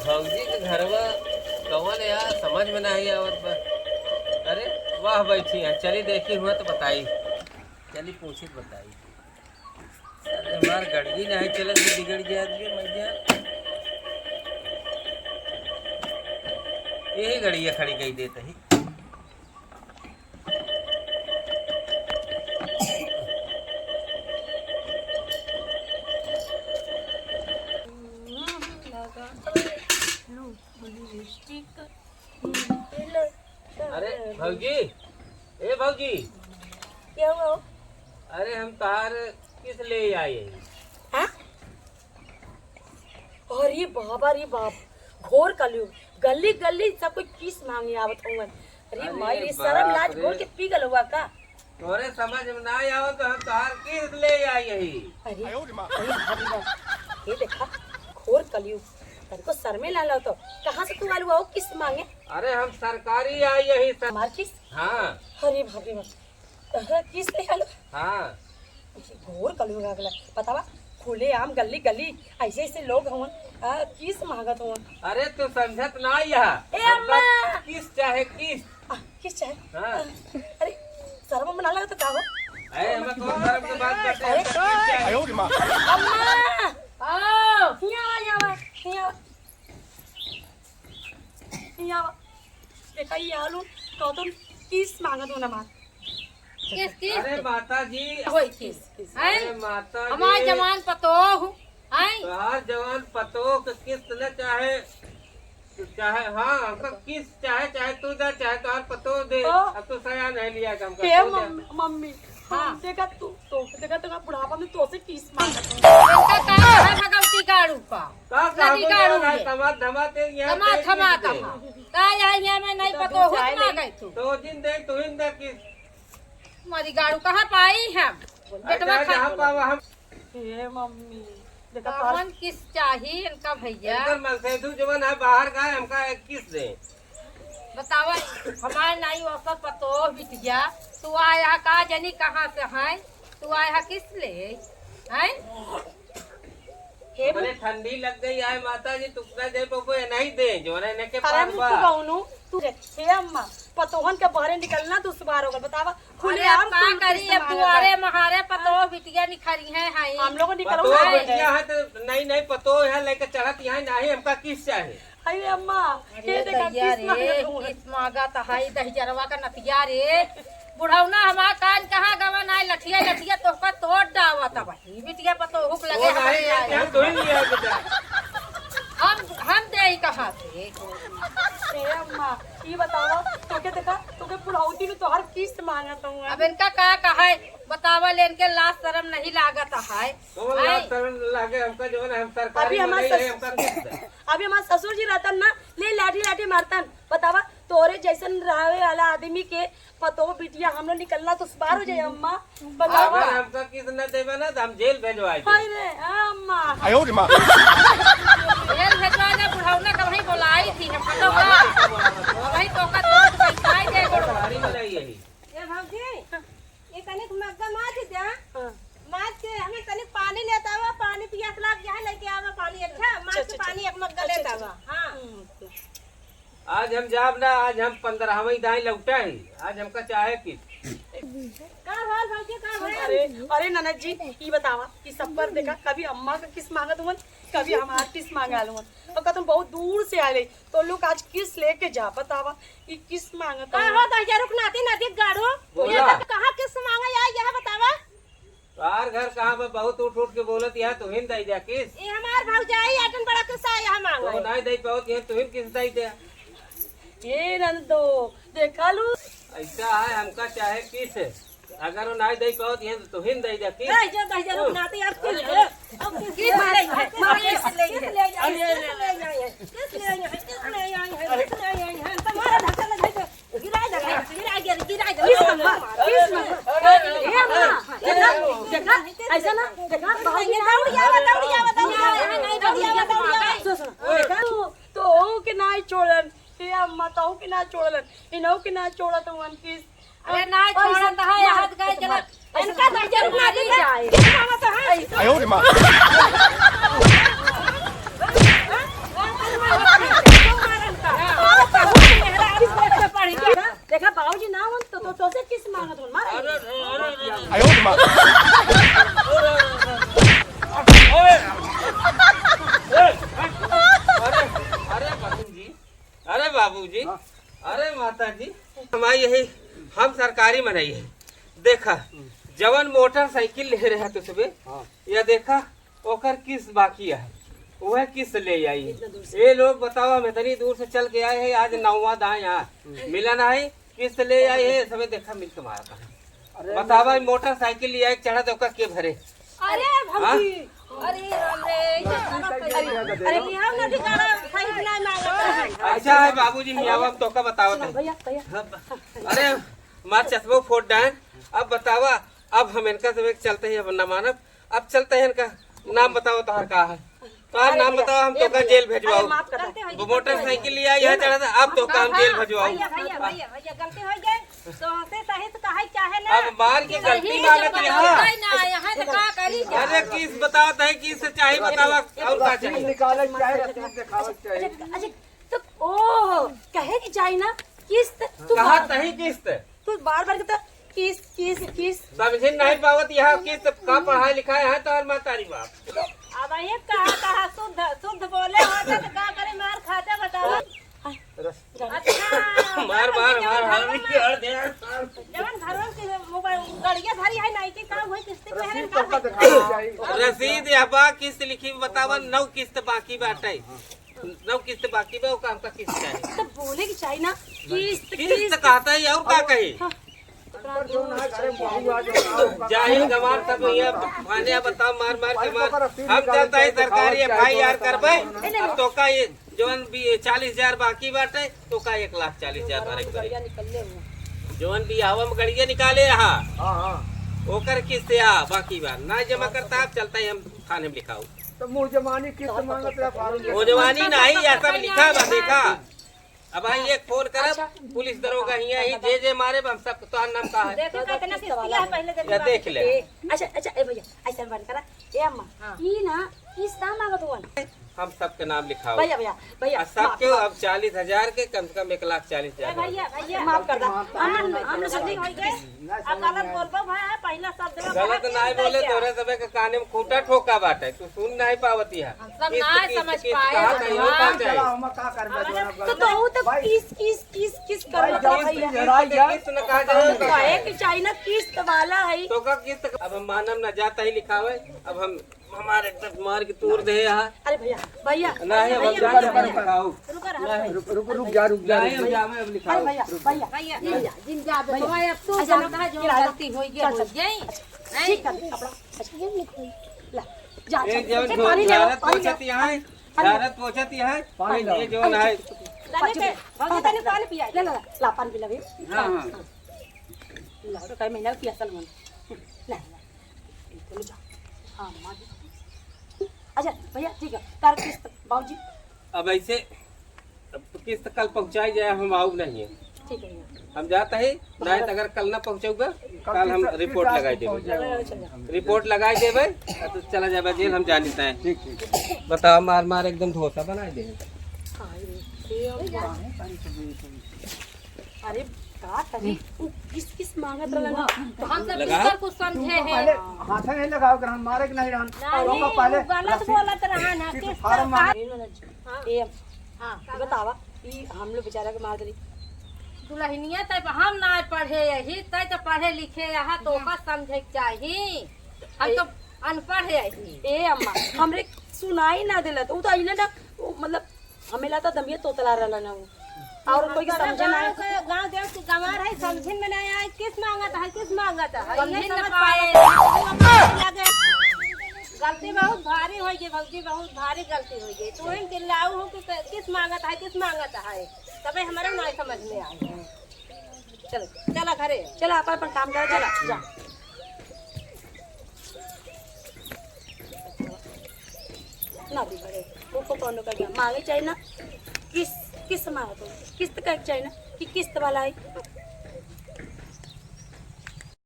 भौजी के घरवा कौन है यार, समझ में नहीं आवत बा। अरे वाह बैठी है, चली देखी हुआ तो बताई, चली पूछी तो बताई। अरे हमार गड़गी नहीं चलत तो बिगड़ जात भी मैया। यही गड़िया खड़ी गई देते ही। अरे भौजी, ए भौजी, क्या हुआ? अरे हम तार किस ले आए? हाँ? अरे बाबा रे बाप, घोर कलयुग, गली गली सब कोई किस मांगे आवत होंगे। अरे माई रे, शर्म लाज घोर के पी गल हुआ का? तोरे समझ में ना आवत तो हम तार किस ले आई है? अरे अरे भाभी बाप, ये देखा घोर कलयुग, तनको सर में ला लो तो कहाँ से तू आलू आओ किस मांगे? अरे हम सरकारी आई यही सर। मार किस? हाँ अरे भाभी बाप, किस ले आलू? हाँ घोर कलयुग आ गया, बतावा खुले आम गली गली ऐसे ऐसे लोग हवन किस मांगत हवन। अरे तू समझत ना यहाँ, ए अम्मा! किस चाहे किस। किस चाहे? हाँ। अरे शर्म में ना लगा तो का हो? अरे हम तो धर्म की बात करते हैं, अरे, किस चाहे। अम्मा! आओ, यहाँ आवा। देखा ये आलू तो तुम किस मांगत हो ना मां? किस अरे माता जी, वही किस अरे माता हमार जी, जवान पतो हूँ तोहार जवान पतो के किस्त न चाहे चाहे। हाँ हमका किस चाहे, चाहे तू दे चाहे तोहार पतो दे। अब तू सया नहीं लिया का हमका, के तू दे। मम्मी हाँ देखा तू तो देखा तो बुढ़ापा में तो से किस मांगत हो। इनका काम है भगवती गाड़ू का का नदी गाड़ू का है। धमा धमा ते यहाँ थमा देख थमा दे। कहा का यहाँ मैं नहीं पतो हूँ ना गई तू तो दिन दे तू हिंद दे किस। हमारी गाड़ू कहाँ पाई है बेटवा अच्छा, जहाँ पावा हम हे मम्मी देखा तो कामन किस चाहिए इनका भैया इधर मलसेधु जवन है बाहर गए, हमका एक किस दे। बतावा हमारे नाई औसत पतो बिटिया तू आया का जनी कहाँ से है तू आया किस ले हैं हे बोले ठंडी लग गई है माता जी, टुकड़ा दे पो नहीं दे जो ने के अरे पास मुझको बा। कहूनु तू हे अम्मा पतोहन के बाहर निकलना दुश्वार होगा। बतावा खुले अरे आम अब का करी अब दुआरे महारे पतो बिटिया निखरी है हाई हम लोग पतो निकलवा बिटिया है तो नहीं नहीं पतो है लेके चढ़त यहाँ नहीं, हमका किस चाहे। अरे अम्मा ये अरे देखा दैया किस मांगत रे हूँ। किस मांगा तो हाई दहजरवा का नतिया रे बुढ़ौना हमार कान कहाँ गवन आए लठिया लठिया तोहका तोड़ डावा तब ही बिटिया पतो हुक लगे वो नहीं हमारे हम आए। तो ही लिया बेटा। हम दे कहाँ से हे अम्मा ये बतावा तोके देखा तोके बुढ़ाउती ने तोहर किस्त मांगत हूँ। अब इनका का कहा है बतावा ले इनके लाश शर्म नहीं लागत है तो लाख तरन लागे हमका जो है हम सरकारी अभी हमारे में नहीं, हमका किस दे। अभी हमारे ससुर जी रहतन ना ले लाठी लाठी मारतन। बतावा तोरे जैसन रहे वाला आदमी के पतो बिटिया हम लोग निकलना तो बार हो जाए अम्मा। बतावा अगर हमका किस न देवे ना तो हम जेल भेजवाए दे। हाय रे अम्मा जेल भेजवा ने बुढ़ौना का वही बोलाई थी हम पतो का वही तो का तोड़ पैसा दे गोड़ सरकारी में नहीं यही। ए भौजी ये तनिक मग्गा मार दे मार के हमें तनिक पानी लेता हुआ पानी पियास लग जाए लेके आवा पानी अच्छा मार के पानी एक मग्गा लेता हुआ। हां आज हम जाब ना, आज हम 15वीं दाई लौटा है, आज हमका चाहे किस। का हाल भौजी का हाल? अरे अरे ननद जी ये बतावा कि सब पर देखा कभी अम्मा का किस मांगत हुआ कभी हमार किस मांगा हुआ और तुम बहुत दूर से आए तो लोग आज किस लेके जा। बतावा ये किस मांगत का हो दहिया रुकनाती नदी गाड़ो ये बोला। तक कहां किस मांगा या यह बतावा। तार घर कहाँ पे बहुत उठ उठ के बोलत यहाँ तुहिन दई दे किस। ये हमार भौजाई आटन बड़ा किस्सा यहां तो मांगा नहीं दई पाओ यहाँ तुहिन किस दई दे। ये नंदो देखा लू ऐसा है हमका चाहे किस, अगर वो नहीं दई पाओ यहाँ तो तुहिन दई दे किस। दहिया रुकनाती यार किस अब किस मारे मार किस ले जाए किस ले जाए तुम्हारा धक्का लग गया गिरा किस अम्मा किस मांगा ये अम्मा देखा ऐसा ना देखा देखा तो के ना छोड़न ये अम्मा तो के ना छोड़न इनो के ना छोड़ा तो वन किस अरे ना छोड़त है हाथ गए चला इनका दहिया रुकनाती जाए किस मांगा तो है। माता जी हमारी यही हम सरकारी मनाई है। देखा जवन मोटरसाइकिल ले रहा तो सुबह या देखा ओकर किस बाकी है वह किस ले आई। ये लोग बताओ हम इतनी दूर से चल के आए हैं आज नौवा दाएं यहाँ मिला ना है किस ले आई है सब देखा मिल तुम्हारा कहा बतावा मोटरसाइकिल ले आई चढ़ा तो के भरे। अरे भौजी अरे अरे यहाँ नदी काला सही नहीं मांगता है। अच्छा है बाबूजी यहाँ तो का बताओ भैया भैया अरे मार चश्मो फोट डाल। अब बतावा अब हम इनका सब चलते हैं अब न मानव अब चलते हैं इनका नाम बताओ तोहर का है तोहर नाम बताओ हम तो का जेल भेजवाओ। वो मोटरसाइकिल लिया यहाँ चढ़ा था अब तो का हम जेल भेजवाओ। भैया भैया भैया भैया गलती हो गई तो हंसे सही तो कहे चाहे ना। अब मार के गलती मांगत यहाँ ना यहाँ से का करी अरे किस बताओ है किस चाहे बतावा और का चाहिए निकाले चाहे दिखावे चाहे। अच्छा तो ओ कहे कि चाहिए ना किस्त तू कहा तही किस्त तू बार बार कहता किस्त किस्त किस्त समझे नहीं पावत यहाँ किस्त का पढ़ाई लिखाई है तो मातारी बाप। अब ये कहा शुद्ध शुद्ध बोले होता तो का करे मार खाता बताओ। अच्छा मार मार मार हम की हर दे जवन घरवन के मोबाइल गड़िया धरी है नहीं के काम होई किस्ती पे है रसीद या बा किस्त लिखी बतावा 9 किस्त बाकी बाटे 9 किस्त बाकी बा काम का किस्त चाहिए तो बोले कि चाहिए ना किस्त किस्त कहता है और का कही जाहिल गंवार सब ये भाने बताओ मार मार के मार हम चलता है सरकारी FIR करबे अब तो का ये जोन भी 40,000 बाकी बाटे तो का 1,40,000 भरे पड़े जोन भी हवा में गड़िया निकाले रहा ओकर किस्त आ बाकी बार ना जमा करता आप चलता है हम थाने में लिखाओ तो मुँह जमानी किस्त मांगत है फार्म वो जवानी नहीं या सब लिखा बा देखा। अब आई एक फोन करब पुलिस दरोगा ही जे मारे हम सब तो नाम का है देखो कितना किस्ती है पहले या देख ले। अच्छा अच्छा ए भैया ऐसा बन करा ए अम्मा ई ना किस दाम मांगत हुआ हम सबके नाम लिखाओ भैया भैया भैया सबके अब 40,000 के कम से कम 1,40,000 भैया भैया माफ कर दा हम जल्दी हो गए अब गलत बोलबो भाई पहला शब्द गलत नहीं बोले तोरे सबे के काने में खूंटा ठोका बाटे तू सुन नहीं पावती है सब नहीं समझ पाए चला हम का करबे तो तो किस कर बता भैया किस्त न कहा जाए काहे कि चाहिए ना किस्त वाला है तो का किस्त अब हम मानम न जाता ही लिखावे अब हम हमारे तक मार के तोड़ दे यहाँ अरे भैया भैया नहीं अब हम जाके लिखाओ रुक जा नहीं हम जावे अब लिखाओ अरे भैया भैया भैया भैया जिन जाबे तो अब तू जानता जो गलती हो गई ठीक कर कपड़ा अच्छा ये लिखो ला जा एक जवन जा, पानी ले भारत पानी ले पहुंचती है भारत पहुंचती है ये जो है भौजी तने पानी पिया ले ला ला पानी पिला भी हां हां ला तो कई महीना पिया सल मन ले ले जा हां मां अच्छा भैया ठीक है तार किस्त बाबूजी अब ऐसे किस्त कल पहुंचाई जाए हम आऊ नहीं है ठीक है भैया हम जाता है नहीं तो अगर कल ना पहुंचूगा कल हम रिपोर्ट लगाई देबे चल जा रिपोर्ट लगाई देबे तो चला जाबे जेल हम जानिता है ठीक बताओ मार मार एकदम धोसा बना दे। अरे का करी किस मांगत रहला तो हम सब लगा? किसकर कुछ समझे पहले हैं हाथ नहीं लगाओ ग्रहण मारे के नहीं रहन और हम पहले गलत बोलत रहा ना किस्त किस्त फार्म ए हां बतावा ई हम लोग बेचारा के मार दरी दुल्हनिया तब हम ना पढ़े यही तय तो पढ़े लिखे यहाँ तो का समझे के चाहिए हम तो अनपढ़ है यही ए अम्मा हमरे सुनाई ना दिला तो आइले ना मतलब हमें लगा दमिया तोतला रहला ना वो और कोई समझे ना गांव देव के गंवार है समझिन में नहीं आए किस मांगत है किस मांगत है समझ ये न समझ पाए। लगे गलती बहुत भारी हो गई भौजी बहुत भारी गलती हो गई तू इन चिल्लाऊ हो कि किस मांगत है किस मांगत है तबे हमारे नहीं समझ में आए चलो चला घरे चला अपन काम कर चला जा ना भी बड़े वो कौन कर मांगे चाहिए ना किस किस मांगो तो किस्त का चाहिए ना कि किस्त वाला है